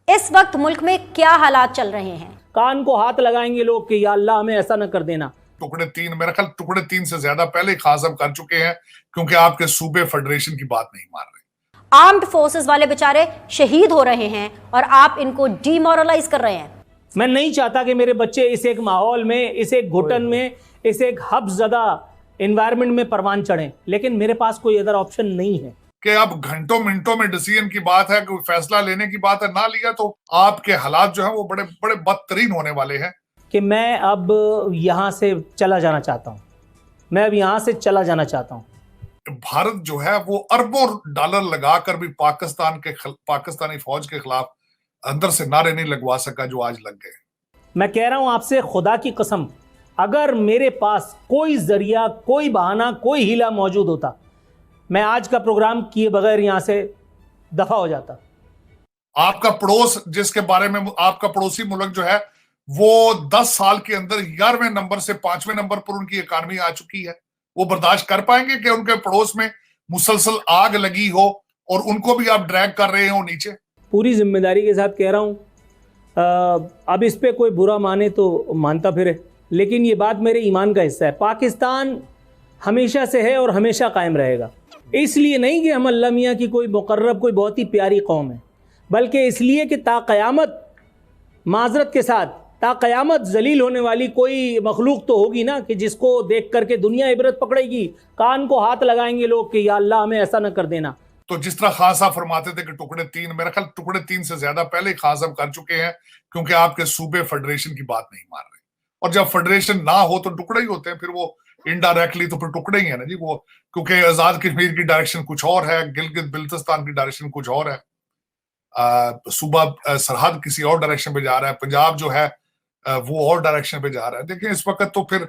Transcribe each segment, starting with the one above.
इस वक्त मुल्क में क्या हालात चल रहे हैं? कान को हाथ लगाएंगे लोग कि या अल्लाह हमें ऐसा न कर देना। टुकड़े तीन, मेरा ख्याल टुकड़े तीन से ज्यादा पहले खासम कर चुके हैं, क्योंकि आपके सूबे फेडरेशन की बात नहीं मान रहे। आर्म्ड फोर्सेस वाले बेचारे शहीद हो रहे हैं और आप इनको डीमोरलाइज कर रहे हैं। मैं नहीं चाहता कि मेरे बच्चे इस एक माहौल में, इस एक घुटन में, इस एक हब्सज़दा एनवायरनमेंट में परवान चढ़ें, लेकिन मेरे पास कोई अदर ऑप्शन नहीं है कि अब घंटों मिनटों में डिसीजन की बात है, कोई फैसला लेने की बात है, ना लिया तो आपके हालात जो है वो बड़े बड़े बदतरीन होने वाले हैं। कि मैं अब यहाँ से चला जाना चाहता हूँ। मैं अब यहाँ से चला जाना चाहता हूँ। भारत जो है वो अरबों डॉलर लगाकर भी पाकिस्तानी फौज के खिलाफ अंदर से नारे नहीं लगवा सका जो आज लग गए। मैं कह रहा हूँ आपसे खुदा की कसम, अगर मेरे पास कोई जरिया, कोई बहाना, कोई हीला मौजूद होता, मैं आज का प्रोग्राम किए बगैर यहां से दफा हो जाता। आपका पड़ोस, जिसके बारे में आपका पड़ोसी मुल्क जो है वो 10 साल के अंदर 11वें नंबर से 5वें नंबर पर उनकी इकॉनमी आ चुकी है, वो बर्दाश्त कर पाएंगे कि उनके पड़ोस में मुसलसल आग लगी हो और उनको भी आप ड्रैग कर रहे हो नीचे? पूरी जिम्मेदारी के साथ कह रहा हूं, अब इस पे कोई बुरा माने तो मानता फिरे, लेकिन ये बात मेरे ईमान का हिस्सा है। पाकिस्तान हमेशा से है और हमेशा कायम रहेगा। इसलिए नहीं कि हम अल्लाह मियाँ की कोई मुकर्रब, कोई बहुत ही प्यारी कौम है, बल्कि इसलिए कि ताक़यामत, माजरत के साथ, ताक़यामत जलील होने वाली कोई मखलूक तो होगी ना कि जिसको देख करके दुनिया इबरत पकड़ेगी। कान को हाथ लगाएंगे लोग कि या अल्लाह हमें ऐसा न कर देना। तो जिस तरह खान साहब फरमाते थे कि टुकड़े तीन, मेरा ख्याल टुकड़े तीन से ज्यादा पहले खान साहब कर चुके हैं, क्योंकि आपके सूबे फेडरेशन की बात नहीं मान रहे। और जब फेडरेशन ना हो तो टुकड़े ही होते हैं, फिर वो इनडायरेक्टली तो फिर टुकड़े ही है ना जी वो, क्योंकि आजाद कश्मीर की डायरेक्शन कुछ और है, गिलगित बिल्तिस्तान की डायरेक्शन कुछ और है, सूबा सरहद किसी और डायरेक्शन पे जा रहा है, पंजाब जो है वो और डायरेक्शन पे जा रहा है। देखिए इस वक्त तो फिर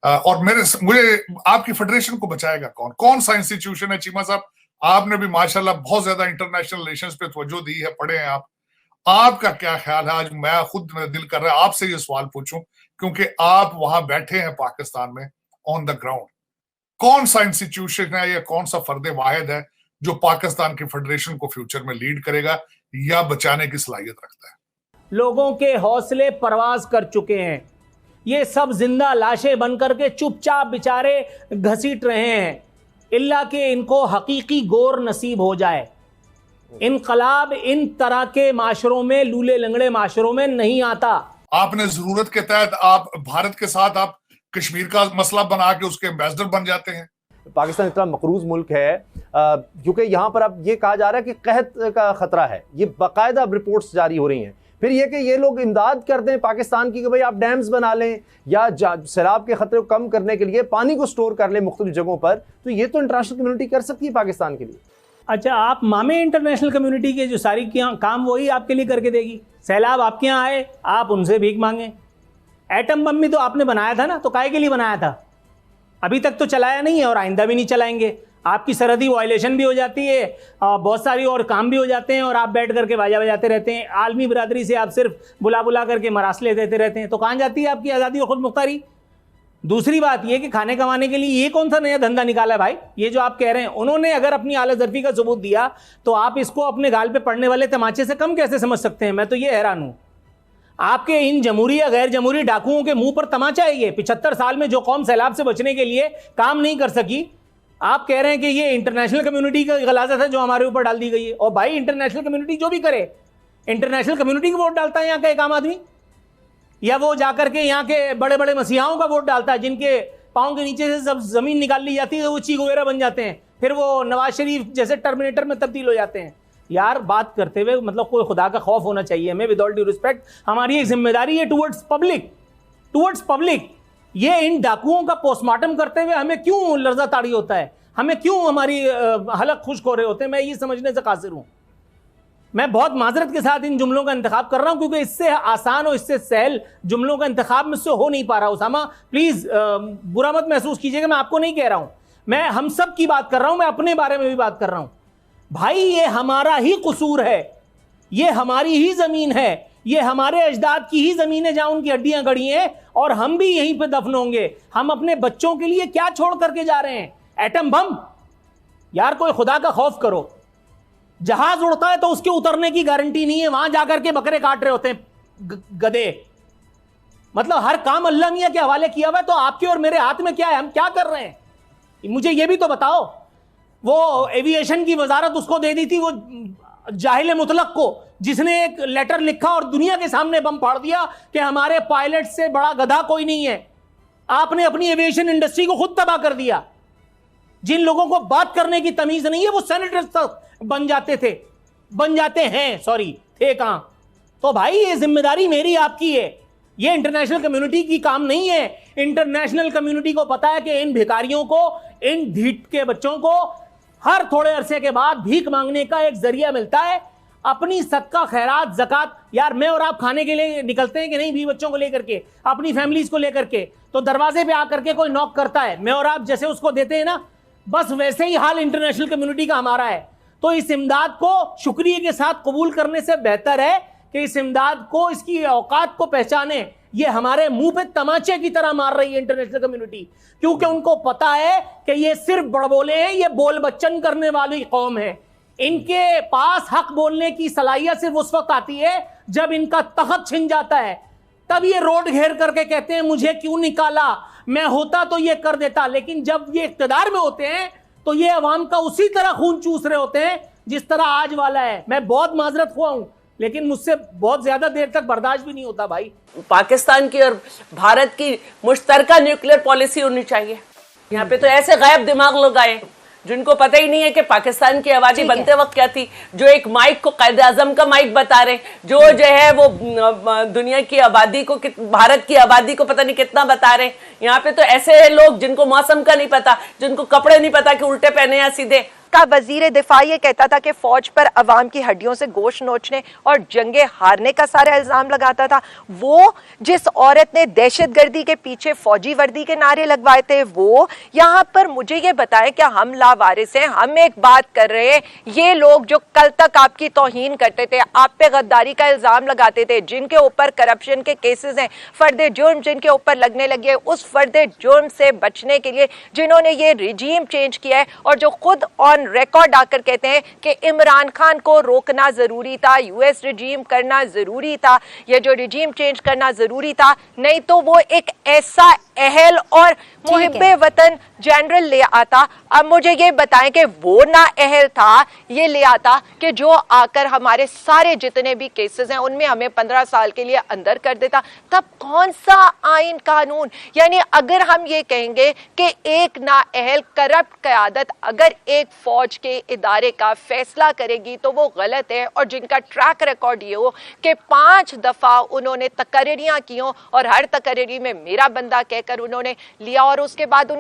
और मुझे आपकी फेडरेशन को बचाएगा कौन? कौन सा इंस्टीट्यूशन है? चीमा साहब, आपने भी माशाल्लाह बहुत ज्यादा इंटरनेशनल रिलेशंस पे तवज्जो दी है, पढ़े हैं आप। आपका क्या ख्याल है? आज मैं खुद दिल कर रहा है आपसे ये सवाल पूछूं, क्योंकि आप वहां बैठे हैं पाकिस्तान में ऑन द ग्राउंड। कौन सा इंस्टीट्यूशन है या कौन सा फर्द वाहिद है जो पाकिस्तान की फेडरेशन को फ्यूचर में लीड करेगा या बचाने की सलाहियत रखता है? लोगों के हौसले परवाज कर चुके हैं। ये सब जिंदा लाशें बनकर के चुपचाप बेचारे घसीट रहे हैं, इल्ला के इनको हकीकी गौर नसीब हो जाए। इनकलाब इन तरह के माशरों में, लूले लंगड़े माशरों में नहीं आता। आपने जरूरत के तहत आप भारत के साथ आप कश्मीर का मसला बना के उसके एम्बेसडर बन जाते हैं। पाकिस्तान इतना मकरूज मुल्क है क्योंकि यहाँ पर अब ये कहा जा रहा है कि कहत का खतरा है। ये बाकायदा अब रिपोर्ट्स जारी हो रही हैं। फिर ये कि ये लोग इमदाद करते हैं पाकिस्तान की कि भाई आप डैम्स बना लें या सैलाब के खतरे को कम करने के लिए पानी को स्टोर कर लें मुख्तलिफ जगहों पर, तो ये तो इंटरनेशनल कम्युनिटी कर सकती है पाकिस्तान के लिए। अच्छा, आप मामे इंटरनेशनल कम्युनिटी के जो सारी काम वही आपके लिए करके देगी। सैलाब आपके यहाँ आए, आप उनसे भीख मांगे। एटम बम भी तो आपने बनाया था ना, तो काहे के लिए बनाया था? अभी तक तो चलाया नहीं है और आइंदा भी नहीं चलाएंगे। आपकी सरहदी वायलेशन भी हो जाती है, बहुत सारी और काम भी हो जाते हैं और आप बैठ करके बाजा बजाते रहते हैं। आलमी बरादरी से आप सिर्फ बुला बुला करके मरासले देते रहते हैं, तो कहाँ जाती है आपकी आज़ादी और खुद मुख्तारी? दूसरी बात यह कि खाने कमाने के लिए ये कौन सा नया धंधा निकाला है भाई? ये जो आप कह रहे हैं, उन्होंने अगर अपनी आला ज़र्फी का सबूत दिया तो आप इसको अपने गाल पे पड़ने वाले तमाचे से कम कैसे समझ सकते हैं? मैं तो ये हैरान हूँ। आपके इन जमहूरी या गैर जमहूरी डाकुओं के मुंह पर तमाचा है ये। 75 साल में जो कौम सैलाब से बचने के लिए काम नहीं कर सकी, आप कह रहे हैं कि ये इंटरनेशनल कम्युनिटी का गलाजत है जो हमारे ऊपर डाल दी गई है। और भाई इंटरनेशनल कम्युनिटी जो भी करे, इंटरनेशनल कम्युनिटी का वोट डालता है यहाँ का एक आम आदमी, या वो जाकर के यहाँ के बड़े बड़े मसीहाओं का वोट डालता है जिनके पाँव के नीचे से सब जमीन निकाल ली जाती है, वो ची गुवेरा बन जाते हैं, फिर वो नवाज शरीफ जैसे टर्मिनेटर में तब्दील हो जाते हैं। यार बात करते हुए मतलब कोई खुदा का खौफ होना चाहिए हमें। विद ऑल ड्यू रिस्पेक्ट, हमारी एक जिम्मेदारी है टुवर्ड्स पब्लिक। ये इन डाकुओं का पोस्टमार्टम करते हुए हमें क्यों लर्जा ताड़ी होता है? हमें क्यों हमारी हलक खुश्क हो रहे होते हैं? मैं ये समझने से कासिर हूँ। मैं बहुत माजरत के साथ इन जुमलों का इंतखाब कर रहा हूँ, क्योंकि इससे आसान और इससे सहल जुमलों का इंतखाब मुझसे हो नहीं पा रहा। उसामा प्लीज़ बुरा मत महसूस कीजिएगा, मैं आपको नहीं कह रहा हूँ, मैं हम सब की बात कर रहा हूँ, मैं अपने बारे में भी बात कर रहा हूँ। भाई ये हमारा ही कसूर है, ये हमारी ही ज़मीन है, ये हमारे अजदाद की ही ज़मीन है जहाँ उनकी हड्डियाँ गड़ी हैं, और हम भी यहीं पे दफन होंगे। हम अपने बच्चों के लिए क्या छोड़ करके जा रहे हैं? Atom bomb? यार कोई खुदा का खौफ करो। जहाज उड़ता है तो उसके उतरने की गारंटी नहीं है, वहां जाकर के बकरे काट रहे होते हैं गधे। मतलब हर काम अल्लाह मियां के हवाले किया हुआ है, तो आपके और मेरे हाथ में क्या है, हम क्या कर रहे हैं, मुझे ये भी तो बताओ। वो एविएशन की वजारत उसको दे दी थी, वो जाहिल मुतलक को, जिसने एक लेटर लिखा और दुनिया के सामने बम फाड़ दिया कि हमारे पायलट से बड़ा गधा कोई नहीं है। आपने अपनी एविएशन इंडस्ट्री को खुद तबाह कर दिया। जिन लोगों को बात करने की तमीज नहीं है वो सेनेटर्स तक बन जाते हैं, सॉरी थे कहां। तो भाई ये जिम्मेदारी मेरी आपकी है, ये इंटरनेशनल कम्युनिटी की काम नहीं है। इंटरनेशनल कम्युनिटी को पता है कि इन भिखारियों को, इन ढीठ के बच्चों को हर थोड़े अरसे के बाद भीख मांगने का एक जरिया मिलता है। अपनी सदका खैरात ज़कात, यार मैं और आप खाने के लिए निकलते हैं कि नहीं, भी बच्चों को लेकर के, अपनी फैमिलीज को लेकर के, तो दरवाजे पे आकर के कोई नॉक करता है, मैं और आप जैसे उसको देते हैं ना, बस वैसे ही हाल इंटरनेशनल कम्युनिटी का हमारा है। तो इस इमदाद को शुक्रिया के साथ कबूल करने से बेहतर है कि इस इमदाद को, इसकी औकात को पहचाने। ये हमारे मुंह पे तमाचे की तरह मार रही है इंटरनेशनल कम्युनिटी, क्योंकि उनको पता है कि ये सिर्फ बड़बोले हैं, ये बोल बच्चन करने वाली कौम है। इनके पास हक बोलने की सलाहियत सिर्फ उस वक्त आती है जब इनका तख्त छिन जाता है, तब ये रोड घेर करके कहते हैं मुझे क्यों निकाला, मैं होता तो ये कर देता। लेकिन जब ये इख्तिदार में होते हैं तो ये अवाम का उसी तरह खून चूस रहे होते हैं जिस तरह आज वाला है। मैं बहुत माजरत हुआ हूं, लेकिन मुझसे बहुत ज्यादा देर तक बर्दाश्त भी नहीं होता भाई। पाकिस्तान की और भारत की मुश्तरका न्यूक्लियर पॉलिसी होनी चाहिए। यहाँ पे तो ऐसे गायब दिमाग लोग आए जिनको पता ही नहीं है कि पाकिस्तान की आबादी बनते वक्त क्या थी, जो एक माइक को कायदे आजम का माइक बता रहे, जो है वो दुनिया की आबादी को, भारत की आबादी को पता नहीं कितना बता रहे। यहाँ पे तो ऐसे लोग जिनको मौसम का नहीं पता, जिनको कपड़े नहीं पता कि उल्टे पहने या सीधे। का वजीर दिफा ये कहता था कि फौज पर अवाम की हड्डियों से गोश्त नोचने और जंगे हारने का सारा इल्जाम लगाता था। वो जिस औरत ने दहशतगर्दी के पीछे फौजी वर्दी के नारे लगवाए थे, वो यहाँ पर मुझे ये बताएं क्या हम लावारिस हैं? हम एक बात कर रहे हैं, ये लोग जो कल तक आपकी तौहीन करते थे, आप पे गद्दारी का इल्जाम लगाते थे, जिनके ऊपर करप्शन के केसेस हैं, फर्द जुर्म जिनके ऊपर लगने लगे, उस फर्द जुर्म से बचने के लिए जिन्होंने ये रिजीम चेंज किया है और जो खुद ऑन रिकॉर्ड आकर कहते हैं कि इमरान खान को रोकना जरूरी था, यूएस रिजीम करना जरूरी था, ये जो रिजीम चेंज करना जरूरी था, नहीं तो वो एक ऐसा अहल और मुहिब्बे वतन जनरल ले आता। अब मुझे ये बताएं कि वो ना अहल था, ये ले आता कि जो आकर हमारे सारे जितने भी केसेस हैं उनमें हमें 15 साल के लिए अंदर कर देता। तब कौन सा आइन कानून? यानी अगर हम ये कहेंगे कि एक ना अहल करप्ट क़यादत अगर एक फौज के इदारे का फैसला करेगी तो वो गलत है, और जिनका ट्रैक रिकॉर्ड ये हो कि 5 दफ़ा उन्होंने तकरीरियाँ की हों और हर तकरीरी में मेरा बंदा कहकर उन्होंने लिया और उसके बाद